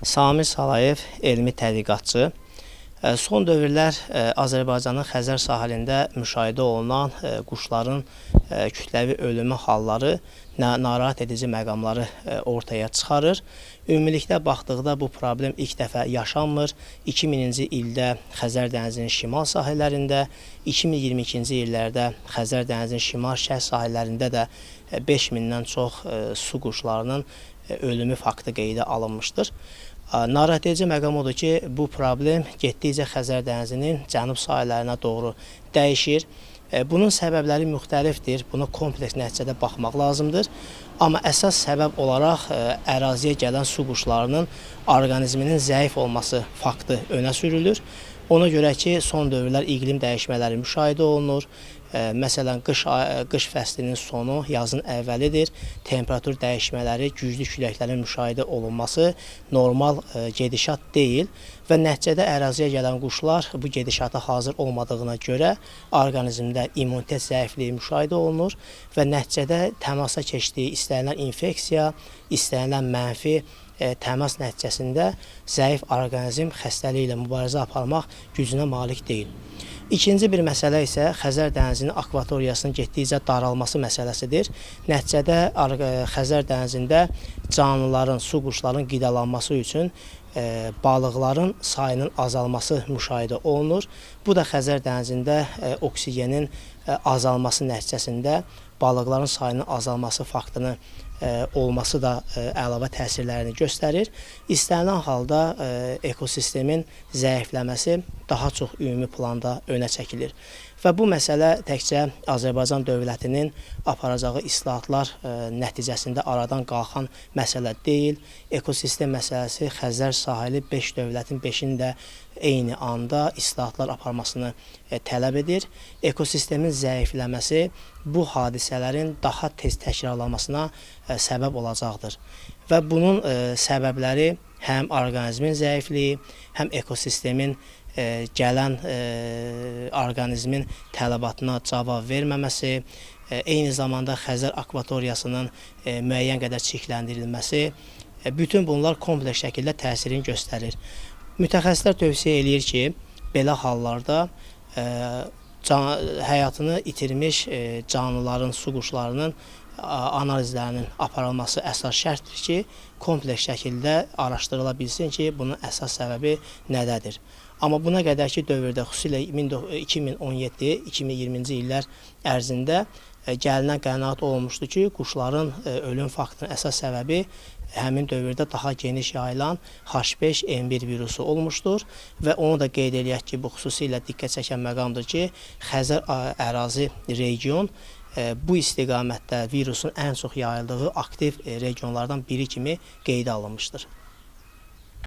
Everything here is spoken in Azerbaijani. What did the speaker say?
Samir Salayev elmi tədqiqatçı. Son dövrlər Azərbaycanın Xəzər sahilində müşahidə olunan quşların kütləvi ölümü halları narahat edici məqamları ortaya çıxarır. Ümumilikdə baxdıqda bu problem ilk dəfə yaşanmır. 2000-ci ildə Xəzər dənizinin şimal sahillərində, 2022-ci illərdə Xəzər dənizinin şimal-şərq sahillərində də 5000-dən çox su quşlarının ölümü faktı qeydə alınmışdır. Narahat edici məqam odur ki, bu problem getdikcə Xəzər dənizinin cənub sahillərinə doğru dəyişir. Bunun səbəbləri müxtəlifdir. Buna kompleks nəticədə baxmaq lazımdır. Amma əsas səbəb olaraq əraziyə gələn su quşlarının orqanizminin zəif olması faktı önə sürülür. Ona görə ki, son dövrlər iqlim dəyişmələri müşahidə olunur. Məsələn, qış fəslinin sonu, yazın əvvəlidir. Temperatur dəyişmələri, güclü küləklərin müşahidə olunması normal gedişat deyil və nəticədə əraziyə gələn quşlar bu gedişata hazır olmadığına görə orqanizmdə immunitet zəifliyi müşahidə olunur və nəticədə təmasa keçdiyi istənilən infeksiya, istənilən mənfi təmas nəticəsində zəif orqanizm xəstəliklə mübarizə aparmaq gücünə malik deyil. İkinci bir məsələ isə Xəzər dənizinin akvatoriyasının getdikcə daralması məsələsidir. Nəticədə Xəzər dənizində canlıların, su quşların qidalanması üçün balıqların sayının azalması müşahidə olunur. Bu da Xəzər dənizində oksigenin azalması nəticəsində balıqların sayının azalması faktını olması da əlavə təsirlərini göstərir. İstənilən halda ekosistemin zəifləməsi daha çox ümumi planda önə çəkilir. Və bu məsələ təkcə Azərbaycan dövlətinin aparacağı islahatlar nəticəsində aradan qalxan məsələ deyil. Ekosistem məsələsi Xəzər sahili 5 dövlətin 5-inin də eyni anda islahatlar aparmasını tələb edir. Ekosistemin zəifləməsi bu hadisələrin daha tez təkrarlanmasına səbəb olacaqdır. Və bunun səbəbləri həm orqanizmin zəifliyi, həm ekosistemin gələn orqanizmin tələbatına cavab verməməsi, eyni zamanda Xəzər akvatoriyasının müəyyən qədər çirkləndirilməsi, bütün bunlar kompleks şəkildə təsirini göstərir. Mütəxəssislər tövsiyə eləyir ki, belə hallarda həyatını itirmiş canlıların, su quşlarının analizlərinin aparılması əsas şərtdir ki, kompleks şəkildə araşdırıla bilsin ki, bunun əsas səbəbi nədədir. Amma buna qədərki dövrdə, xüsusilə 2017-2020-ci illər ərzində gəlinən qənaət olunmuşdur ki, quşların ölüm faktının əsas səbəbi həmin dövrdə daha geniş yayılan H5N1 virusu olmuşdur və onu da qeyd eləyək ki, bu xüsusilə diqqət çəkən məqamdır ki, Xəzər ərazi region bu istiqamətdə virusun ən çox yayıldığı aktiv regionlardan biri kimi qeydə alınmışdır.